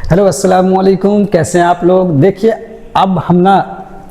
Hello अस्सलाम वालेकुम, कैसे हैं आप लोग। देखिए अब हम ना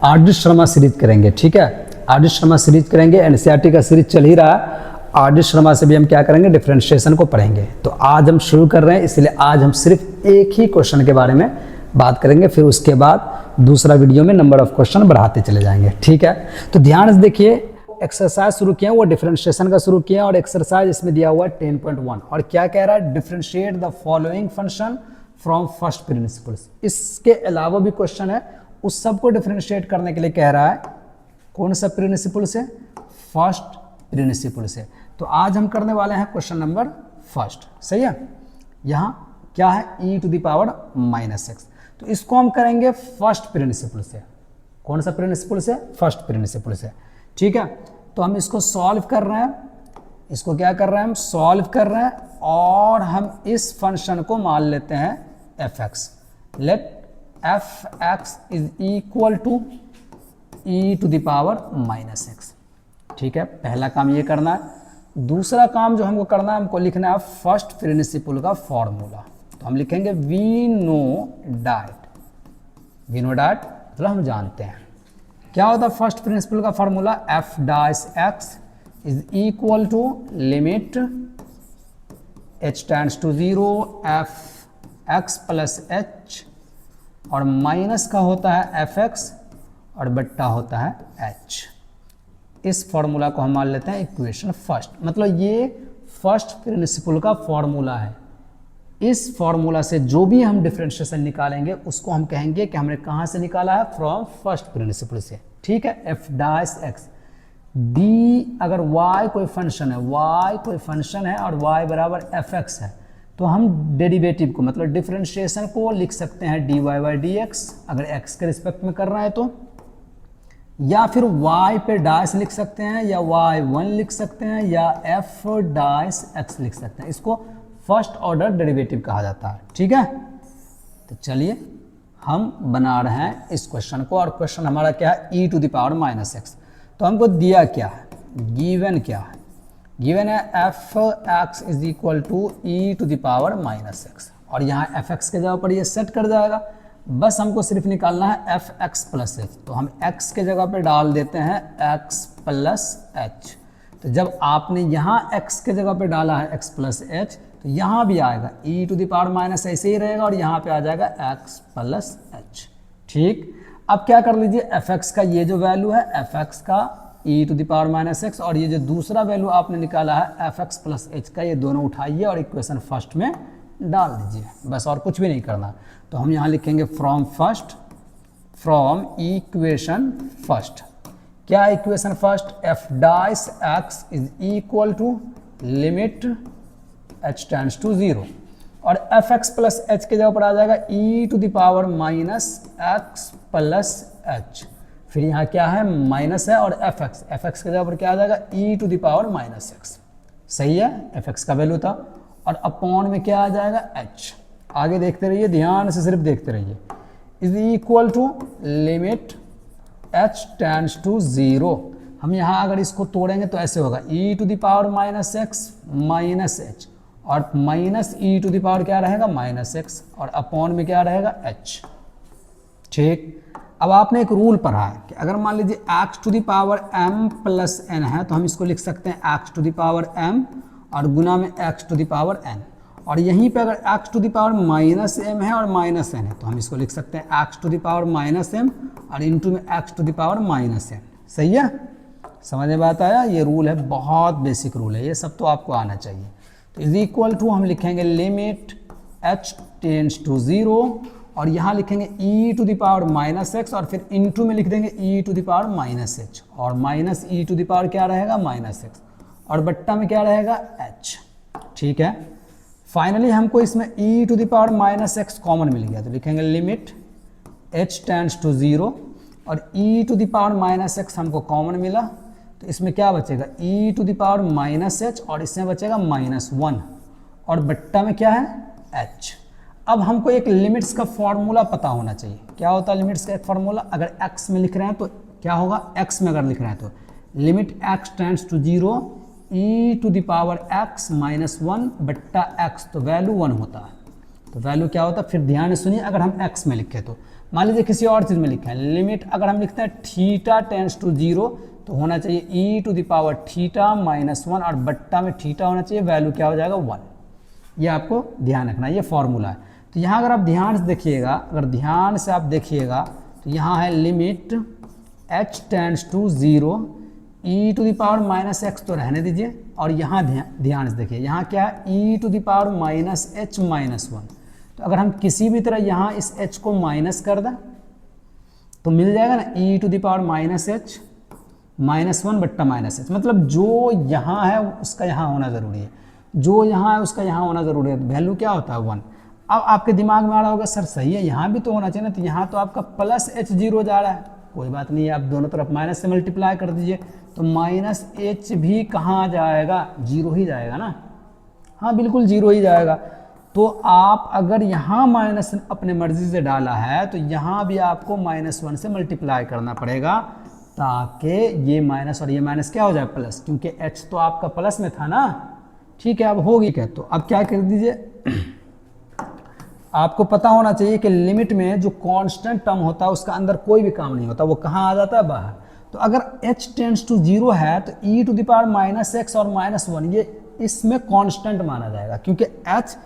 आर.डी. शर्मा सीरीज करेंगे, ठीक है। आर.डी. शर्मा सीरीज करेंगे, एनसीईआरटी का सीरीज चल ही रहा है। आर.डी. शर्मा से भी हम क्या करेंगे, डिफरेंशिएशन को पढ़ेंगे। तो आज हम शुरू कर रहे हैं, इसलिए आज हम सिर्फ एक ही क्वेश्चन के बारे में बात करेंगे, फिर उसके बाद दूसरा वीडियो में नंबर ऑफ क्वेश्चन बढ़ाते चले जाएंगे, ठीक है। तो ध्यान से देखिए, एक्सरसाइज शुरू किया वो डिफरेंशिएशन का शुरू किया और एक्सरसाइज इसमें दिया हुआ है 10.1 और क्या कह रहा है, differentiate the following function from first principles. इसके अलावा भी क्वेश्चन है, उस सबको डिफरेंशिएट करने के लिए कह रहा है कौन सा प्रिंसिपल से, फर्स्ट प्रिंसिपल से। तो आज हम करने वाले हैं क्वेश्चन नंबर फर्स्ट, सही है। यहाँ क्या है, e to the power -x, तो इसको हम करेंगे फर्स्ट प्रिंसिपल से। कौन सा प्रिंसिपल से, फर्स्ट प्रिंसिपल से, ठीक है। तो हम इसको सॉल्व कर रहे हैं, इसको क्या कर रहे हैं, हम सॉल्व कर रहे हैं और हम इस फंक्शन को मान लेते हैं fx। Let fx is equal to e to the power -x, ठीक है। पहला काम ये करना है। दूसरा काम जो हमको करना है, हमको लिखना है फर्स्ट प्रिंसिपल का फॉर्मूला। तो हम लिखेंगे we know that, we know that मतलब हम जानते हैं क्या होता है फर्स्ट प्रिंसिपल का formula, f dash x is equal to limit h tends to 0 f(x plus h) और माइनस का होता है fx और बट्टा होता है h। इस फॉर्मूला को हम मान लेते हैं इक्वेशन फर्स्ट, मतलब ये फर्स्ट प्रिंसिपल का फॉर्मूला है। इस फॉर्मूला से जो भी हम डिफरेंशिएशन निकालेंगे उसको हम कहेंगे कि हमने कहाँ से निकाला है, फ्रॉम फर्स्ट प्रिंसिपल से, ठीक है। f डैश x डी, अगर y कोई फंक्शन है, y कोई फंक्शन है और y बराबर fx है, तो हम डेरिवेटिव को मतलब डिफरेंशिएशन को लिख सकते हैं dy बाई dx, अगर x के रिस्पेक्ट में कर रहे हैं तो, या फिर y पे डैश लिख सकते हैं, या y1 लिख सकते हैं, या f डैश x लिख सकते हैं। इसको फर्स्ट ऑर्डर डेरिवेटिव कहा जाता है, ठीक है। तो चलिए हम बना रहे हैं इस क्वेश्चन को, और क्वेश्चन हमारा क्या है, e to the power -x। तो हमको दिया क्या है, गिवन क्या है, गिवन है f(x) is equal to e to the power -x, और यहाँ fx के जगह पर ये सेट कर जाएगा। बस हमको सिर्फ निकालना है fx प्लस h, तो हम x के जगह पर डाल देते हैं x प्लस h। तो जब आपने यहाँ x के जगह पे डाला है x प्लस h, तो यहाँ भी आएगा e to the power minus ऐसे ही रहेगा और यहाँ पे आ जाएगा x प्लस h, ठीक। अब क्या कर लीजिए, fx का ये जो वैल्यू है, fx का e to the power -x, और ये जो दूसरा वैल्यू आपने निकाला है fx प्लस h का, ये दोनों उठाइए और इक्वेशन फर्स्ट में डाल दीजिए, बस और कुछ भी नहीं करना। तो हम यहाँ लिखेंगे from first, from equation first. क्या equation first, f dash x is equal to limit h tends to 0, और fx प्लस h के जगह पर आ जाएगा e to the power -x plus h। फिर यहाँ क्या है, माइनस है, और fx के जगह पर क्या आ जाएगा, e to the power -x, सही है। fx का वैल्यू था, और अपॉन में क्या आ जाएगा, h। आगे देखते रहिए, ध्यान से सिर्फ देखते रहिए। Is equal to limit h tends to 0। हम यहाँ अगर इसको तोड़ेंगे तो ऐसे होगा e to the power -x minus h, और minus e to the power क्या रहेगा, -x, और अपॉन में क्या रहेगा, h, ठीक। अब आपने एक रूल पढ़ा है कि अगर मान लीजिए x to the power m plus n है, तो हम इसको लिख सकते हैं x to the power m और गुना में x to the power n, और यहीं पे अगर x to the power -m है और -n है, तो हम इसको लिख सकते हैं x to the power -m और इंटू में x to the power -n, सही है। समझ में बात आया, ये रूल है, बहुत बेसिक रूल है, ये सब तो आपको आना चाहिए। तो इज इक्वल टू हम लिखेंगे लिमिट h टेंड्स टू 0, और यहाँ लिखेंगे e to the power -x, और फिर इंटू में लिख देंगे e to the power -h, और minus e to the power क्या रहेगा, -x, और बट्टा में क्या रहेगा, h, ठीक है। फाइनली हमको इसमें e to the power -x common मिल गया, तो लिखेंगे लिमिट h टेंड्स टू 0, और e to the power -x हमको कॉमन मिला, तो इसमें क्या बचेगा, e to the power -h, और इसमें बचेगा -1, और बट्टा में क्या है, h। अब हमको एक लिमिट्स का फॉर्मूला पता होना चाहिए। क्या होता है लिमिट्स का एक फॉर्मूला, अगर x में लिख रहे हैं तो क्या होगा, x में अगर लिख रहे हैं तो limit x tends to 0 e to the power x -1 बट्टा x, तो वैल्यू 1 होता है। तो वैल्यू क्या होता है, फिर ध्यान से सुनिए, अगर हम x में लिखें तो मान लीजिए किसी और चीज़ में लिखा है, लिमिट अगर हम लिखते हैं थीटा टेंड्स टू 0 तो होना चाहिए e to the power theta minus 1 और बट्टा में थीटा होना चाहिए, वैल्यू क्या हो जाएगा 1। ये आपको ध्यान रखना, ये फॉर्मूला है। तो यहाँ अगर आप ध्यान से देखिएगा, अगर ध्यान से आप देखिएगा तो यहाँ है limit h tends to 0 e to the power minus X तो रहने दीजिए, और यहाँ ध्यान से देखिए यहाँ क्या है e to the power minus H minus 1। तो अगर हम किसी भी तरह यहाँ इस h को माइनस कर दें तो मिल जाएगा ना e to the power minus H minus 1 बट्टा माइनस एच, मतलब जो यहाँ है उसका यहाँ होना ज़रूरी है, जो यहाँ है उसका यहाँ होना ज़रूरी है। वैल्यू क्या होता है 1। अब आपके दिमाग में आ रहा होगा सर सही है यहाँ भी तो होना चाहिए ना, तो यहाँ तो आपका प्लस एच 0 जा रहा है, कोई बात नहीं है, आप दोनों तरफ माइनस से मल्टीप्लाई कर दीजिए तो माइनस एच भी कहाँ जाएगा, 0 ही जाएगा ना, हाँ बिल्कुल 0 ही जाएगा। तो आप अगर यहाँ माइनस अपने मर्जी से डाला है तो यहाँ भी आपको -1 से मल्टीप्लाई करना पड़ेगा ताकि ये माइनस और ये माइनस क्या हो जाए प्लस, क्योंकि h तो आपका प्लस में था ना, ठीक है। अब होगी क्या, तो अब क्या कर दीजिए आपको पता होना चाहिए कि लिमिट में जो कांस्टेंट टर्म होता है उसका अंदर कोई भी काम नहीं होता, वो कहाँ आ जाता है बाहर। तो अगर h टेंड्स टू 0 है तो e to the power minus X और माइनस 1 ये इसमें कांस्टेंट माना जाएगा, क्योंकि h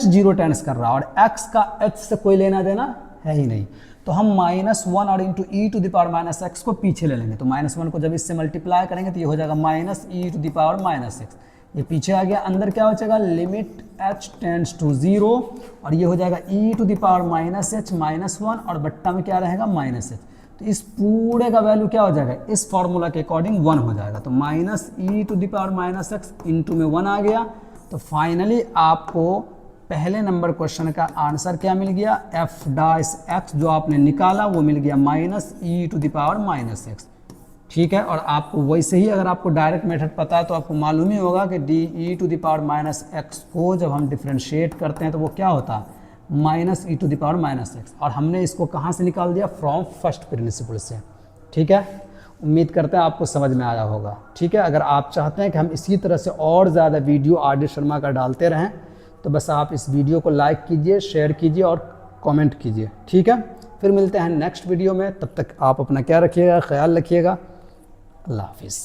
0 टेंड्स कर रहा है और x का h से कोई लेना देना है ही नहीं। तो हम -1 और into E to the power minus X को पीछे ले लेंगे, तो -1 को जब इससे मल्टीप्लाई करेंगे तो ये हो जाएगा minus E to the power minus X, ये पीछे आ गया, अंदर क्या हो जाएगा लिमिट h टेंड्स टू 0 और ये हो जाएगा e to the power minus H minus 1 और बट्टा में क्या रहेगा माइनस एच। तो इस पूरे का वैल्यू क्या हो जाएगा, इस फॉर्मूला के अकॉर्डिंग 1 हो जाएगा। तो minus E to the power minus X into में 1 आ गया। तो फाइनली आपको पहले नंबर क्वेश्चन का आंसर क्या मिल गया, एफ डैश एक्स जो आपने निकाला वो मिल गया minus E to the power minus X, ठीक है। और आपको वैसे ही अगर आपको डायरेक्ट मेथड पता है तो आपको मालूम ही होगा कि D E to the power minus X को जब हम डिफ्रेंशिएट करते हैं तो वो क्या होता है minus E to the power minus X, और हमने इसको कहाँ से निकाल दिया, फ्रॉम फर्स्ट प्रिंसिपल से, ठीक है। उम्मीद करते हैं आपको समझ में आया होगा, ठीक है। अगर आप चाहते हैं कि हम इसी तरह से और ज़्यादा वीडियो आर.डी. शर्मा का डालते रहें तो बस आप इस वीडियो को लाइक कीजिए, शेयर कीजिए और कमेंट कीजिए, ठीक है। फिर मिलते हैं नेक्स्ट वीडियो में, तब तक आप अपना क्या रखिएगा, ख्याल रखिएगा, अल्लाह हाफिज़।